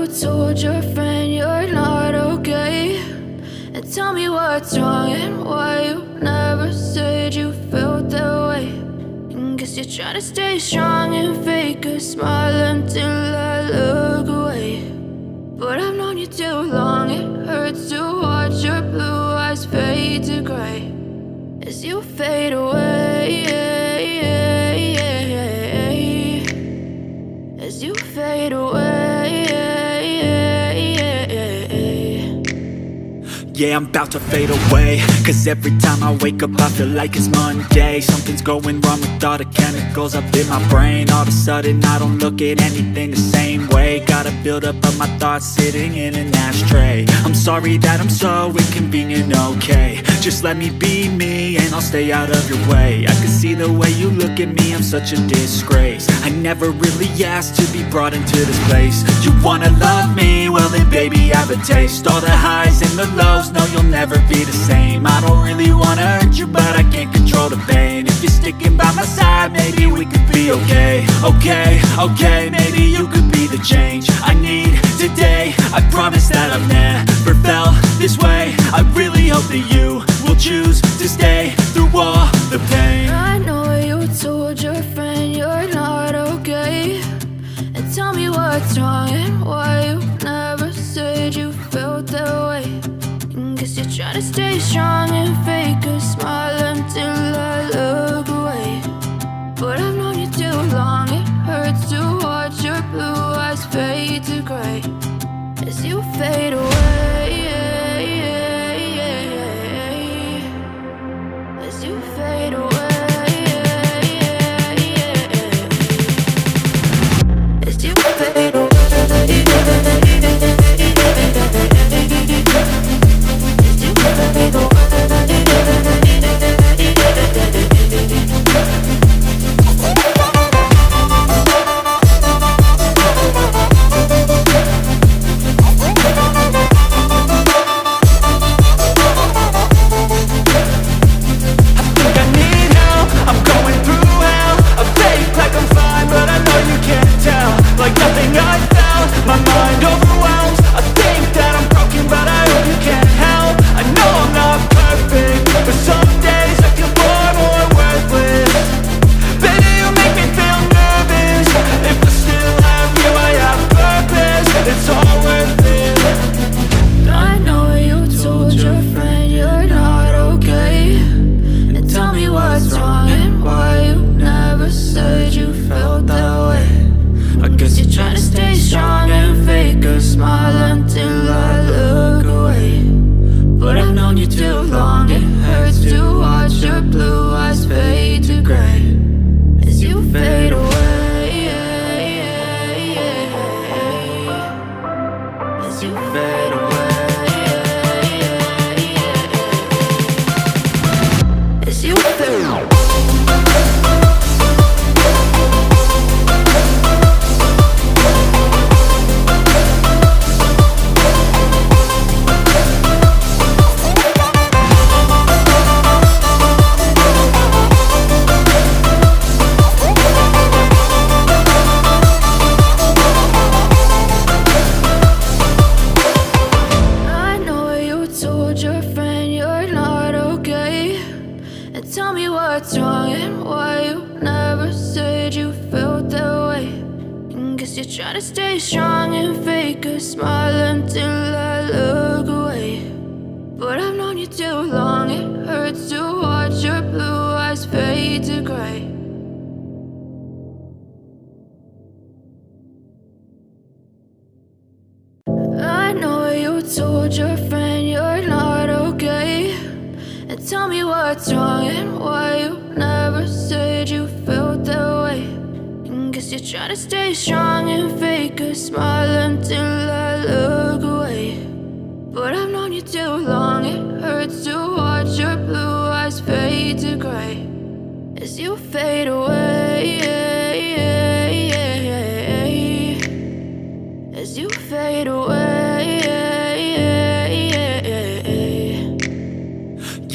told your friend you're not okay? And tell me what's wrong and why you never said you felt that way. And guess you're trying to stay strong and fake a smile until I look away. But I've known you too long, it hurts to watch your blue eyes fade to gray as you fade away, as you fade away. Yeah, I'm about to fade away, cause every time I wake up I feel like it's Monday. Something's going wrong with all the chemicals up in my brain. All of a sudden I don't look at anything the same way. Got a buildup of my thoughts sitting in an ashtray. I'm sorry that I'm so inconvenient, okay? Just let me be me and I'll stay out of your way. I can see the way you look at me, I'm such a disgrace. I never really asked to be brought into this place. You wanna love me? Well then baby I have a taste. All the highs and the lows, no, you'll never be the same. I don't really wanna hurt you, but I can't control the pain. If you're sticking by my side, maybe we could be okay. Okay, maybe you could be the change I need today. I promise that I've never felt this way. I really hope that you will choose to stay through all the pain. I know you told your friend you're not okay. And tell me what's wrong and why you never said you felt that way. Guess you're trying to stay strong and fake a smile until I look away. But I've known you too long, it hurts to watch your blue eyes fade to gray as you fade away, as you fade away, as you fade away.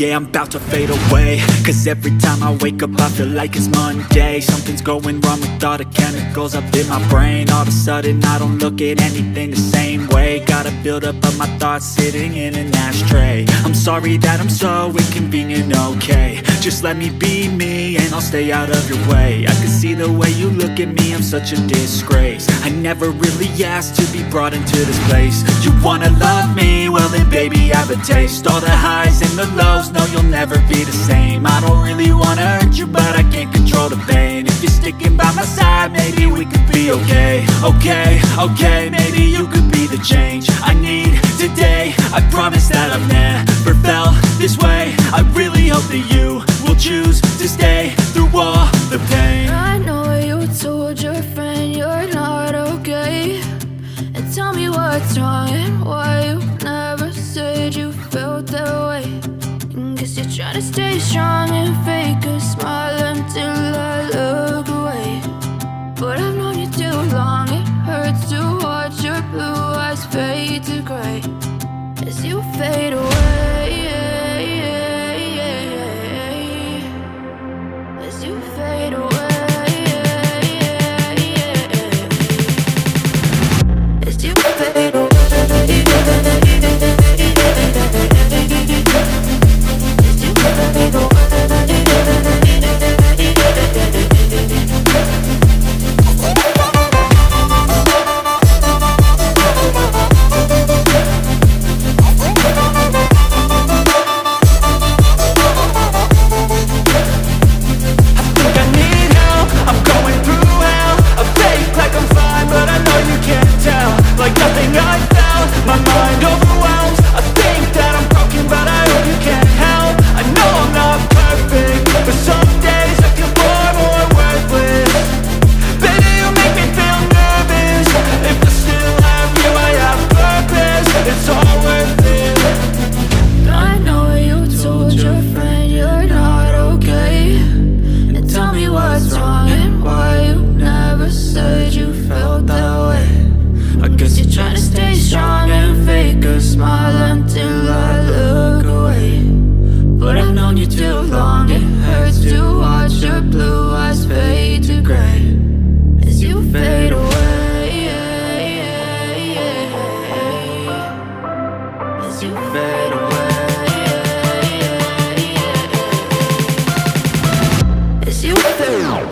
yeah, I'm about to fade away. Cause every time I wake up I feel like it's Monday. Something's going wrong with all the chemicals up in my brain. All of a sudden I don't look at anything the same way. Got a buildup of my thoughts sitting in an ashtray. I'm sorry that I'm so inconvenient, okay. Just let me be me and I'll stay out of your way. I can see the way you look at me, I'm such a disgrace. I never really asked to be brought into this place. You wanna love me? Well then baby I have a taste. All the highs and the lows, no you'll never be the same. I don't really wanna hurt you but I can't control the pain. If you're sticking by my side maybe we could be okay. Okay, maybe you could be the change I need today. I promise that I've never felt this way. I really hope that you will choose to stay through all the pain. I know you told your friend you're not okay, and tell me what's wrong and why you never said you felt that way. And guess you're trying to stay strong and fake a smile until I look away. But I've known you too long, it hurts to watch your blue eyes fade to gray as you fade away. As you fade away. As you fade away. As you fade away. Like nothing I felt, my mind overwhelms. I think that I'm broken, but I hope you can't help. I know I'm not perfect, but some days I feel far more worthless. Baby, you make me feel nervous. If I still have you, I have purpose. It's all worth it. I know you told your friend you're not okay, and tell me what's wrong and why you never said you felt that way. I guess you're trying to stay strong and fake a smile until I look away. But I've known you too long, it hurts to watch your blue eyes fade to gray as you fade away. As you fade away. As you fade away.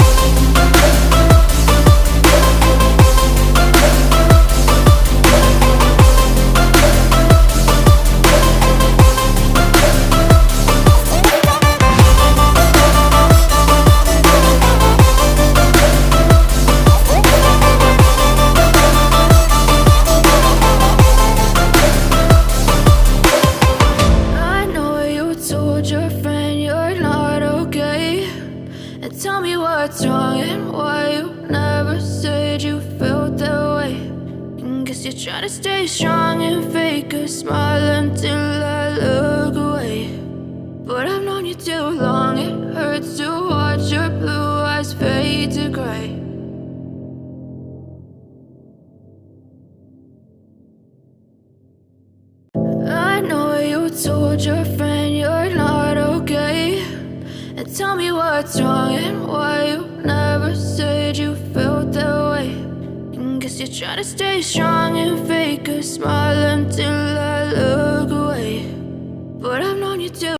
Tell me what's wrong and why you never said you felt that way. And guess you're trying to stay strong and fake a smile until I look away. But I've known you too long, it hurts to watch your blue eyes fade to gray. I know you told your friend you're not okay, and tell me what's wrong and why you never said you felt that way. And guess you're trying to stay strong and fake a smile until I look away. But I've known you too